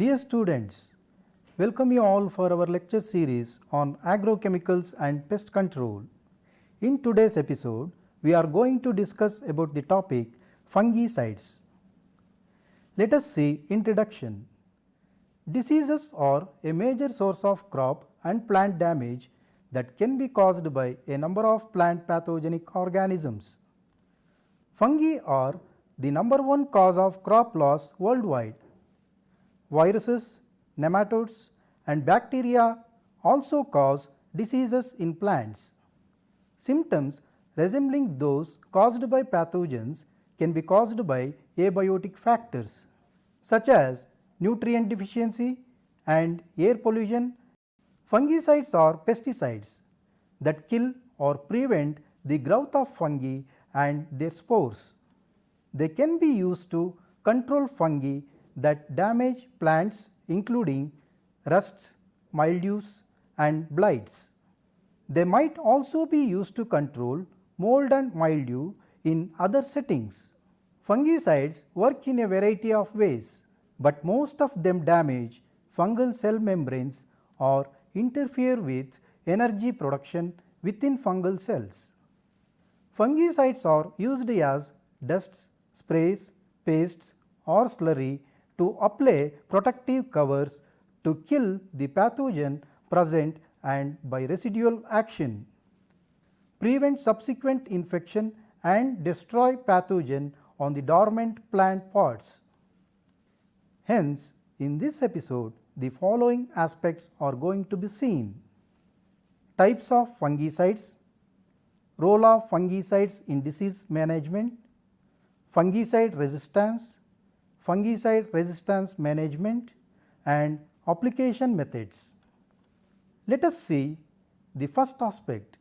Dear students, welcome you all for our lecture series on agrochemicals and pest control. In today's episode, we are going to discuss about the topic fungicides. Let us see introduction. Diseases are a major source of crop and plant damage that can be caused by a number of plant pathogenic organisms. Fungi are the number one cause of crop loss worldwide. Viruses, nematodes and bacteria also cause diseases in plants. Symptoms resembling those caused by pathogens can be caused by abiotic factors such as nutrient deficiency and air pollution. Fungicides are pesticides that kill or prevent the growth of fungi and their spores. They can be used to control fungi that damage plants including rusts, mildews and blights. They might also be used to control mold and mildew in other settings. Fungicides work in a variety of ways, but most of them damage fungal cell membranes or interfere with energy production within fungal cells. Fungicides are used as dusts, sprays, pastes or slurry to apply protective covers to kill the pathogen present and by residual action, prevent subsequent infection and destroy pathogen on the dormant plant parts. Hence, in this episode, the following aspects are going to be seen: types of fungicides, role of fungicides in disease management, fungicide resistance management and application methods. Let us see the first aspect.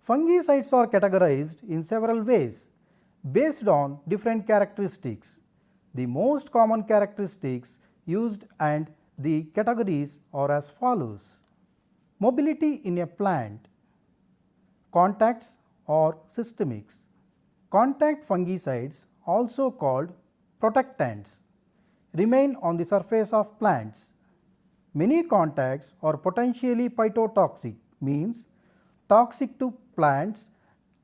Fungicides are categorized in several ways based on different characteristics. The most common characteristics used and the categories are as follows: mobility in a plant, contacts or systemics. Contact fungicides, also called protectants, remain on the surface of plants. Many contacts are potentially phytotoxic, means toxic to plants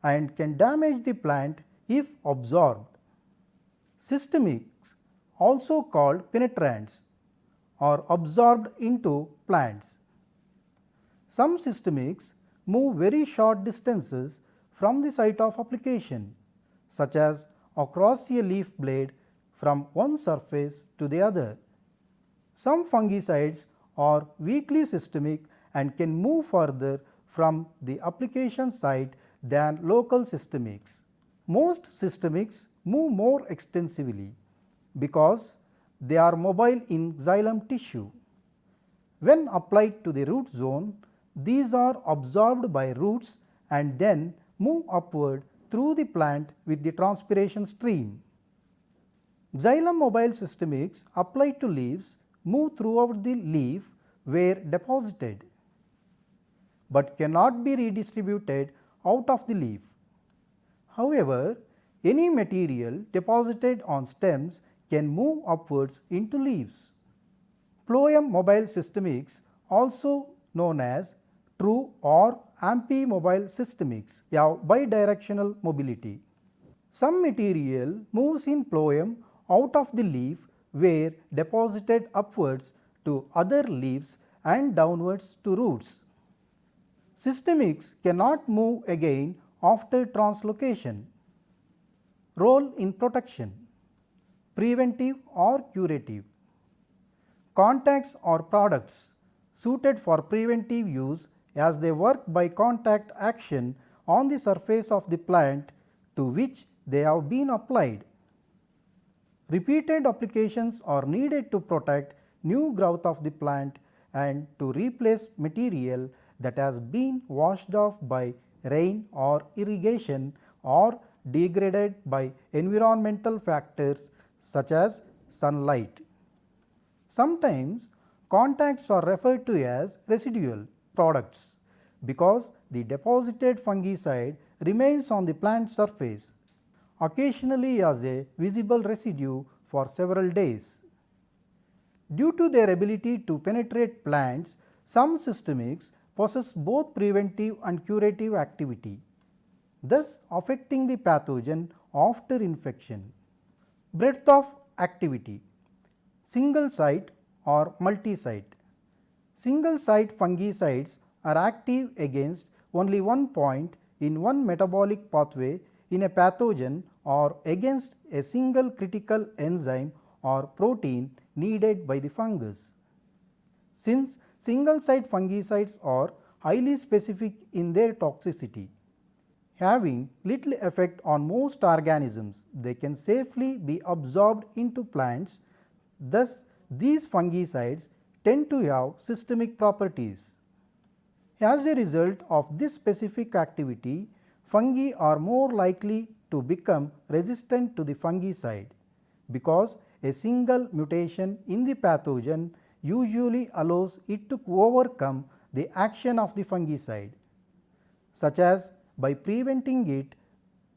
and can damage the plant if absorbed. Systemics, also called penetrants, are absorbed into plants. Some systemics move very short distances from the site of application, such as across a leaf blade from one surface to the other. Some fungicides are weakly systemic and can move further from the application site than local systemics. Most systemics move more extensively because they are mobile in xylem tissue. When applied to the root zone, these are absorbed by roots and then move upward through the plant with the transpiration stream. Xylem mobile systemics applied to leaves move throughout the leaf where deposited, but cannot be redistributed out of the leaf. However, any material deposited on stems can move upwards into leaves. Phloem mobile systemics, also known as true or amphi-mobile systemics, have bidirectional mobility. Some material moves in phloem out of the leaf where deposited upwards to other leaves and downwards to roots. Systemics cannot move again after translocation. Role in protection: preventive or curative. Contacts are products suited for preventive use as they work by contact action on the surface of the plant to which they have been applied. Repeated applications are needed to protect new growth of the plant and to replace material that has been washed off by rain or irrigation or degraded by environmental factors such as sunlight. Sometimes contacts are referred to as residual products because the deposited fungicide remains on the plant surface, occasionally as a visible residue for several days. Due to their ability to penetrate plants, some systemics possess both preventive and curative activity, thus affecting the pathogen after infection. Breadth of activity: single site or multi-site. Single site fungicides are active against only one point in one metabolic pathway in a pathogen or against a single critical enzyme or protein needed by the fungus. Since single site fungicides are highly specific in their toxicity, having little effect on most organisms, they can safely be absorbed into plants. Thus, these fungicides tend to have systemic properties. As a result of this specific activity, fungi are more likely to become resistant to the fungicide, because a single mutation in the pathogen usually allows it to overcome the action of the fungicide, such as by preventing it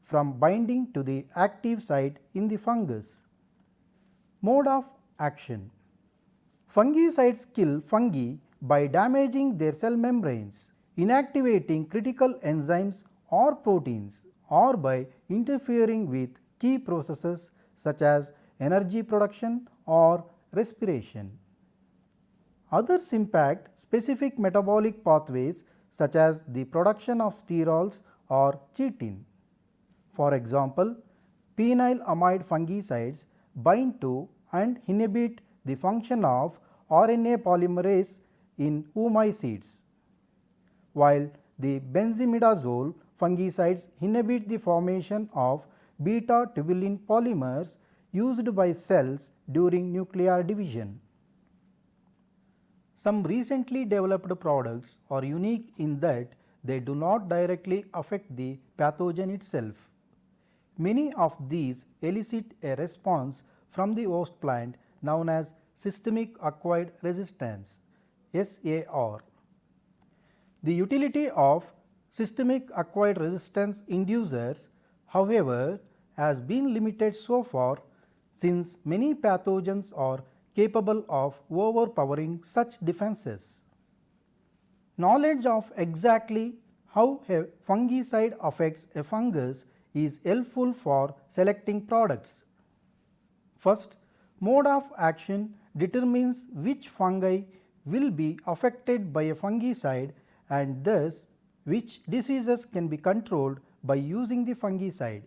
from binding to the active site in the fungus. Mode of action: fungicides kill fungi by damaging their cell membranes, inactivating critical enzymes or proteins, or by interfering with key processes such as energy production or respiration. Others impact specific metabolic pathways such as the production of sterols or chitin. For example, phenylamide fungicides bind to and inhibit the function of RNA polymerase in oomycetes, while the benzimidazole fungicides inhibit the formation of beta tubulin polymers used by cells during nuclear division. Some recently developed products are unique in that they do not directly affect the pathogen itself. Many of these elicit a response from the host plant known as systemic acquired resistance (SAR). The utility of systemic acquired resistance inducers, however, has been limited so far, since many pathogens are capable of overpowering such defenses. Knowledge of exactly how a fungicide affects a fungus is helpful for selecting products. First, mode of action determines which fungi will be affected by a fungicide, and thus which diseases can be controlled by using the fungicide.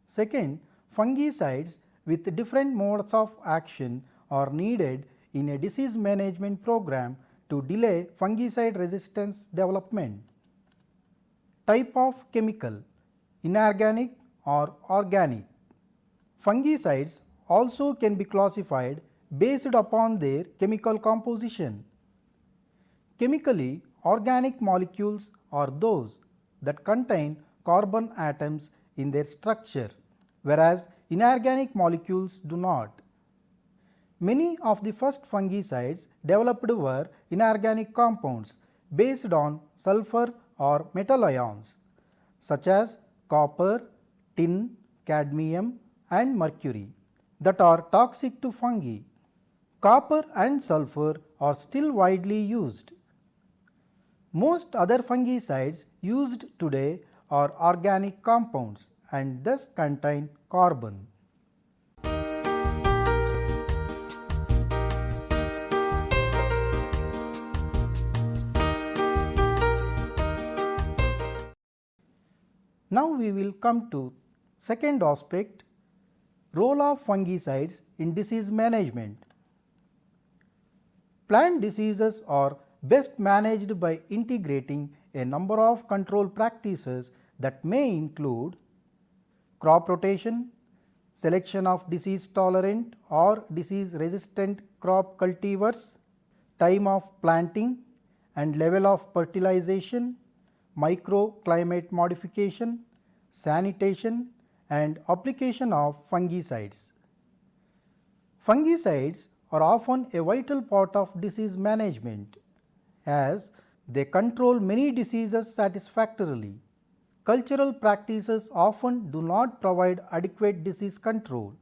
Second, fungicides with different modes of action are needed in a disease management program to delay fungicide resistance development. Type of chemical: inorganic or organic. Fungicides also can be classified based upon their chemical composition. Chemically, organic molecules are those that contain carbon atoms in their structure, whereas inorganic molecules do not. Many of the first fungicides developed were inorganic compounds based on sulfur or metal ions, such as copper, tin, cadmium, and mercury, that are toxic to fungi. Copper and sulfur are still widely used. Most other fungicides used today are organic compounds and thus contain carbon. Now we will come to second aspect, role of fungicides in disease management. Plant diseases are best managed by integrating a number of control practices that may include crop rotation, selection of disease tolerant or disease resistant crop cultivars, time of planting and level of fertilization, microclimate modification, sanitation, and application of fungicides. Fungicides are often a vital part of disease management, as They control many diseases satisfactorily. Cultural practices often do not provide adequate disease control.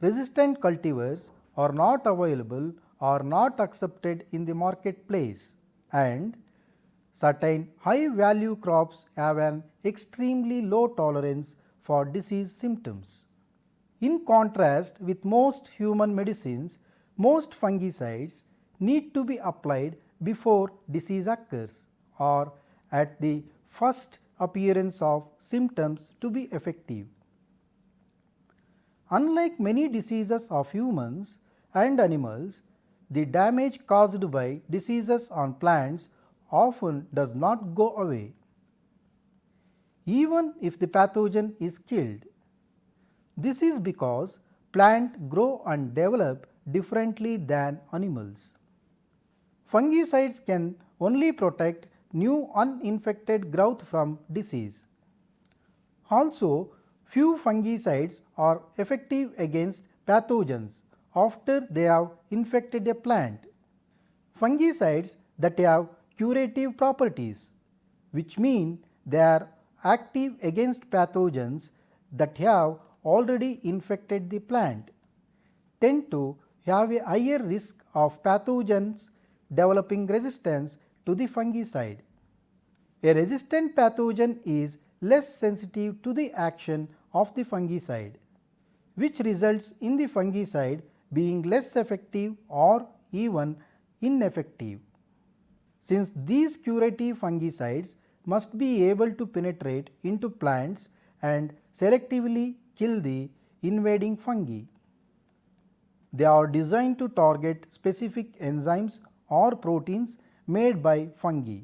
Resistant cultivars are not available or not accepted in the marketplace, and certain high value crops have an extremely low tolerance for disease symptoms. In contrast with most human medicines, most fungicides need to be applied before disease occurs or at the first appearance of symptoms to be effective. Unlike many diseases of humans and animals, the damage caused by diseases on plants often does not go away, even if the pathogen is killed. This is because plants grow and develop differently than animals. Fungicides can only protect new uninfected growth from disease. Also, few fungicides are effective against pathogens after they have infected a plant. Fungicides that have curative properties, which mean they are active against pathogens that have already infected the plant, tend to have a higher risk of pathogens developing resistance to the fungicide. A resistant pathogen is less sensitive to the action of the fungicide, which results in the fungicide being less effective or even ineffective. Since these curative fungicides must be able to penetrate into plants and selectively kill the invading fungi. They are designed to target specific enzymes or proteins made by fungi.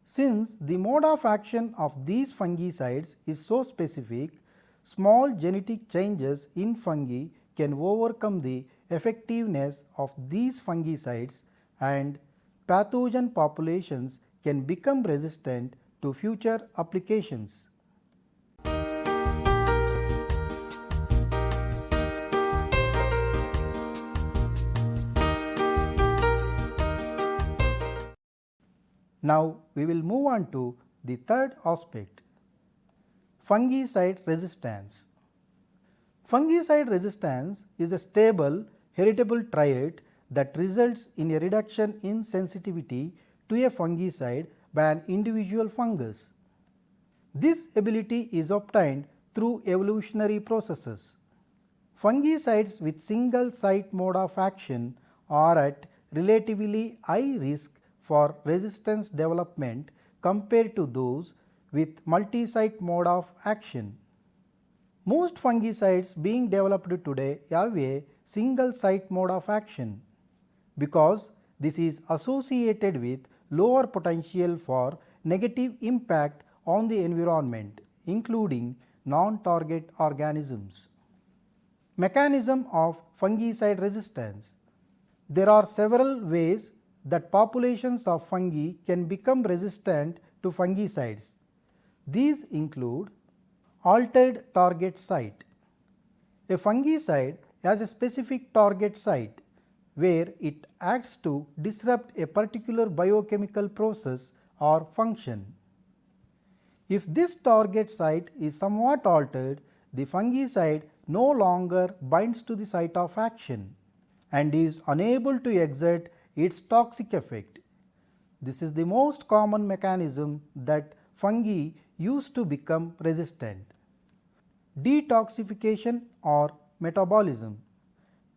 Since the mode of action of these fungicides is so specific, small genetic changes in fungi can overcome the effectiveness of these fungicides, and pathogen populations can become resistant to future applications. Now, we will move on to the third aspect, fungicide resistance. Fungicide resistance is a stable heritable trait that results in a reduction in sensitivity to a fungicide by an individual fungus. This ability is obtained through evolutionary processes. Fungicides with single site mode of action are at relatively high risk for resistance development compared to those with multi-site mode of action. Most fungicides being developed today have a single site mode of action, because this is associated with lower potential for negative impact on the environment, including non-target organisms. Mechanism of fungicide resistance. There are several ways that populations of fungi can become resistant to fungicides. These include altered target site. A fungicide has a specific target site where it acts to disrupt a particular biochemical process or function. If this target site is somewhat altered, the fungicide no longer binds to the site of action and is unable to exert its toxic effect. This is the most common mechanism that fungi use to become resistant. Detoxification or metabolism.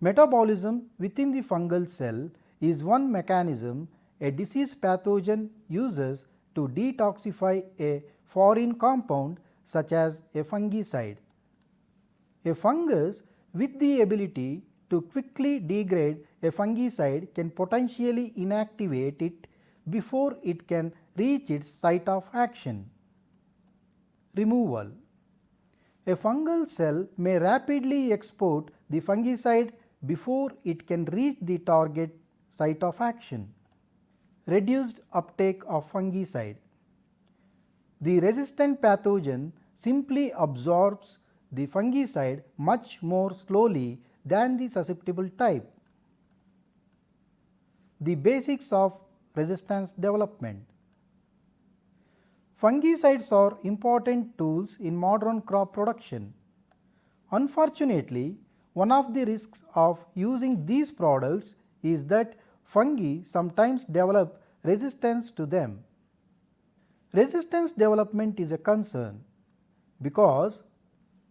Metabolism within the fungal cell is one mechanism a disease pathogen uses to detoxify a foreign compound such as a fungicide. A fungus with the ability to quickly degrade a fungicide can potentially inactivate it before it can reach its site of action. Removal. A fungal cell may rapidly export the fungicide before it can reach the target site of action. Reduced uptake of fungicide. The resistant pathogen simply absorbs the fungicide much more slowly than the susceptible type. The basics of resistance development. Fungicides are important tools in modern crop production. Unfortunately, one of the risks of using these products is that fungi sometimes develop resistance to them. Resistance development is a concern because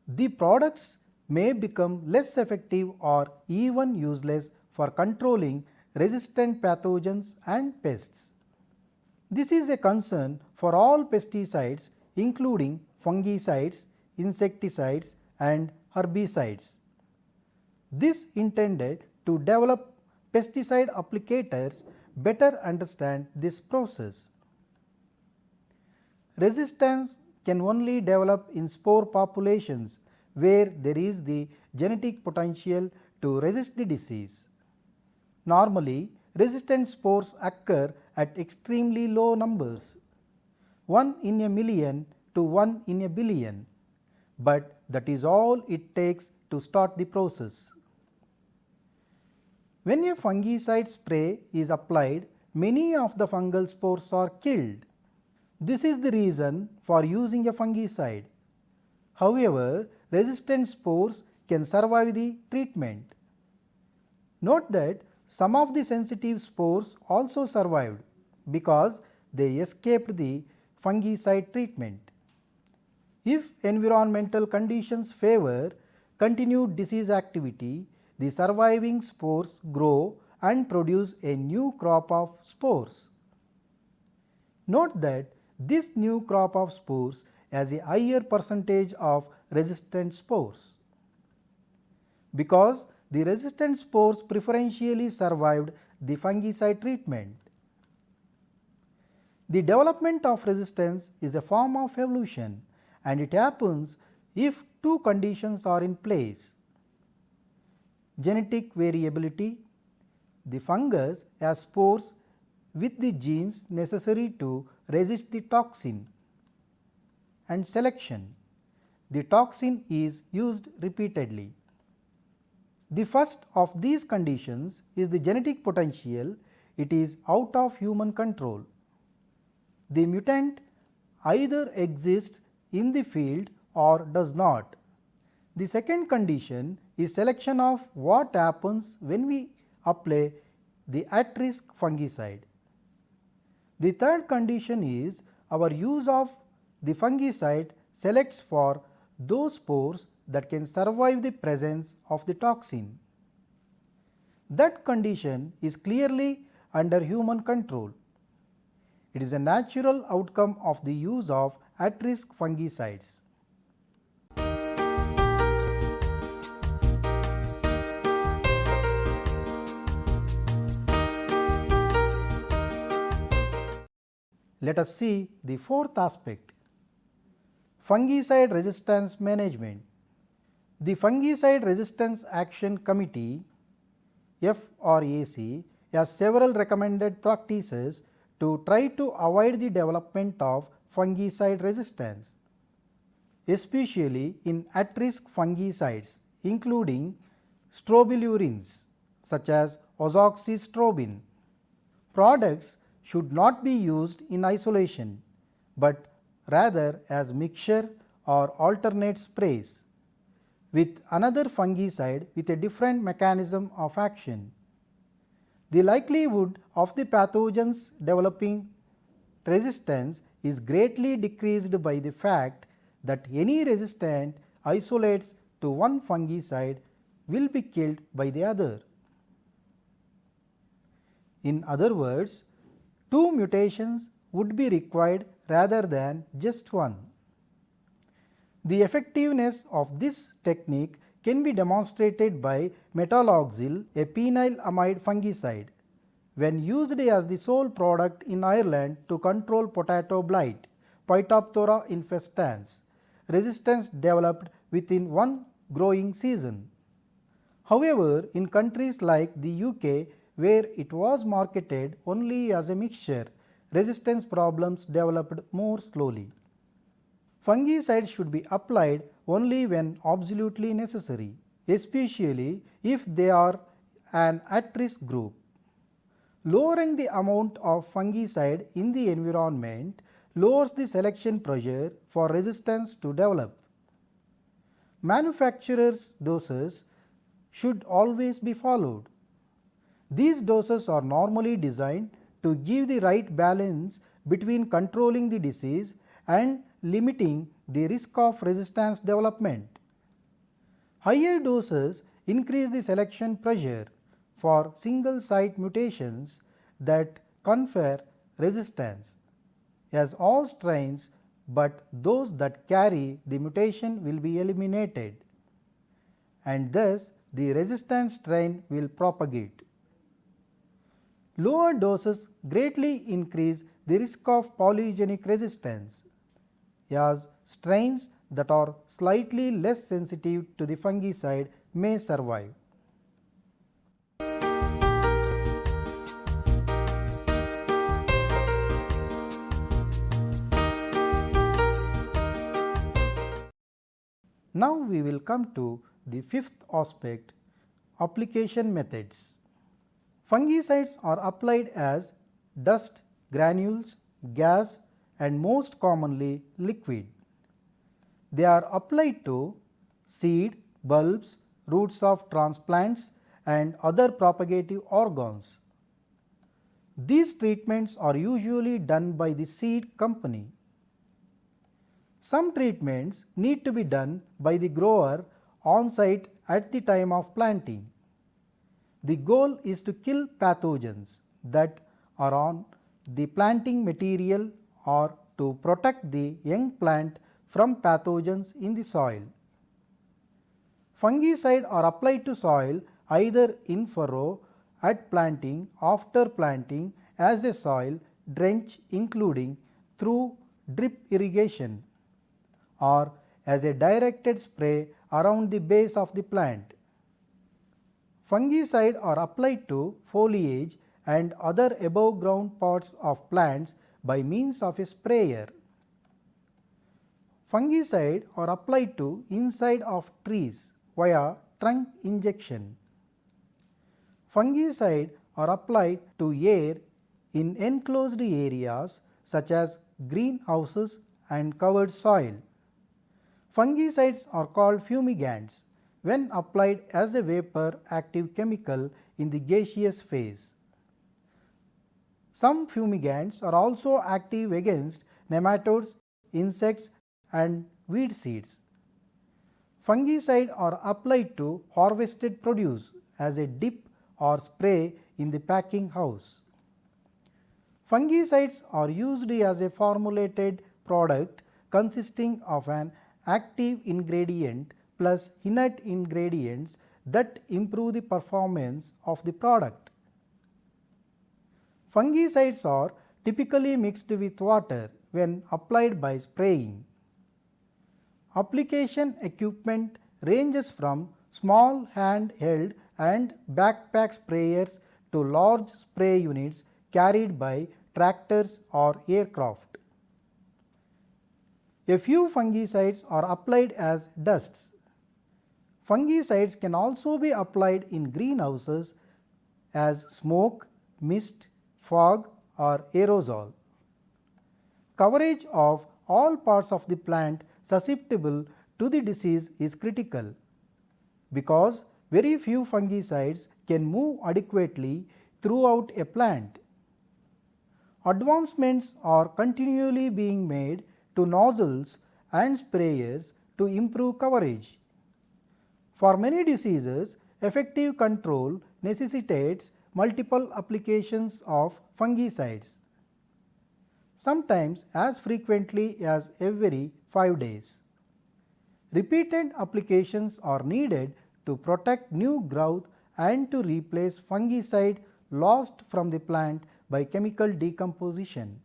the products may become less effective or even useless for controlling resistant pathogens and pests. This is a concern for all pesticides including fungicides, insecticides and herbicides. This intended to develop pesticide applicators better understand this process. Resistance can only develop in spore populations where there is the genetic potential to resist the disease. Normally, resistant spores occur at extremely low numbers, 1 in a million to 1 in a billion, but that is all it takes to start the process. When a fungicide spray is applied, many of the fungal spores are killed. This is the reason for using a fungicide. However, resistant spores can survive the treatment. Note that some of the sensitive spores also survived because they escaped the fungicide treatment. If environmental conditions favor continued disease activity, the surviving spores grow and produce a new crop of spores. Note that this new crop of spores has a higher percentage of resistant spores. Because the resistant spores preferentially survived the fungicide treatment. The development of resistance is a form of evolution and it happens if two conditions are in place. Genetic variability, the fungus has spores with the genes necessary to resist the toxin, and selection, the toxin is used repeatedly. The first of these conditions is the genetic potential. It is out of human control. The mutant either exists in the field or does not. The second condition is selection of what happens when we apply the at-risk fungicide. The third condition is our use of the fungicide selects for those spores that can survive the presence of the toxin. That condition is clearly under human control. It is a natural outcome of the use of at-risk fungicides. Let us see the fourth aspect, fungicide resistance management. The Fungicide Resistance Action Committee FRAC has several recommended practices to try to avoid the development of fungicide resistance, especially in at-risk fungicides including strobilurins such as azoxystrobin. Products should not be used in isolation, but rather as mixture or alternate sprays with another fungicide with a different mechanism of action. The likelihood of the pathogens developing resistance is greatly decreased by the fact that any resistant isolates to one fungicide will be killed by the other. In other words, two mutations would be required rather than just one. The effectiveness of this technique can be demonstrated by metaloxyl, a phenylamide fungicide, when used as the sole product in Ireland to control potato blight, Phytophthora infestans. Resistance developed within one growing season. However, in countries like the UK, where it was marketed only as a mixture, resistance problems developed more slowly. Fungicides should be applied only when absolutely necessary, especially if they are an at-risk group. Lowering the amount of fungicide in the environment lowers the selection pressure for resistance to develop. Manufacturers' doses should always be followed. These doses are normally designed to give the right balance between controlling the disease and limiting the risk of resistance development. Higher doses increase the selection pressure for single site mutations that confer resistance, as all strains but those that carry the mutation will be eliminated, and thus the resistant strain will propagate. Lower doses greatly increase the risk of polygenic resistance, as strains that are slightly less sensitive to the fungicide may survive. Now we will come to the fifth aspect, application methods. Fungicides are applied as dust, granules, gas and most commonly liquid. They are applied to seed, bulbs, roots of transplants and other propagative organs. These treatments are usually done by the seed company. Some treatments need to be done by the grower on site at the time of planting. The goal is to kill pathogens that are on the planting material or to protect the young plant from pathogens in the soil. Fungicide are applied to soil either in furrow, at planting, after planting, as a soil drench including through drip irrigation, or as a directed spray around the base of the plant. Fungicide are applied to foliage and other above ground parts of plants by means of a sprayer. Fungicide are applied to inside of trees via trunk injection. Fungicide are applied to air in enclosed areas such as greenhouses and covered soil. Fungicides are called fumigants when applied as a vapor active chemical in the gaseous phase. Some fumigants are also active against nematodes, insects and weed seeds. Fungicide are applied to harvested produce as a dip or spray in the packing house. Fungicides are used as a formulated product consisting of an active ingredient plus inert ingredients that improve the performance of the product. Fungicides are typically mixed with water when applied by spraying. Application equipment ranges from small handheld and backpack sprayers to large spray units carried by tractors or aircraft. A few fungicides are applied as dusts. Fungicides can also be applied in greenhouses as smoke, mist, fog or aerosol. Coverage of all parts of the plant susceptible to the disease is critical, because very few fungicides can move adequately throughout a plant. Advancements are continually being made to nozzles and sprayers to improve coverage. For many diseases, effective control necessitates multiple applications of fungicides, sometimes as frequently as every 5 days. Repeated applications are needed to protect new growth and to replace fungicide lost from the plant by chemical decomposition,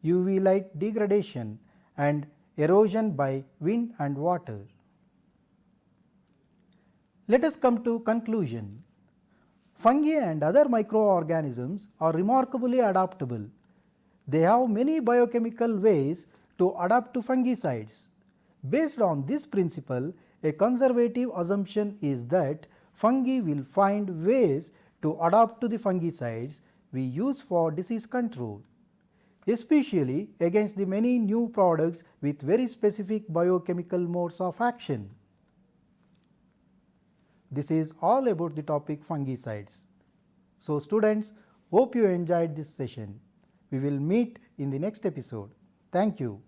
UV light degradation and erosion by wind and water. Let us come to conclusion. Fungi and other microorganisms are remarkably adaptable. They have many biochemical ways to adapt to fungicides. Based on this principle, a conservative assumption is that fungi will find ways to adapt to the fungicides we use for disease control, especially against the many new products with very specific biochemical modes of action. This is all about the topic fungicides. So students, hope you enjoyed this session. We will meet in the next episode. Thank you.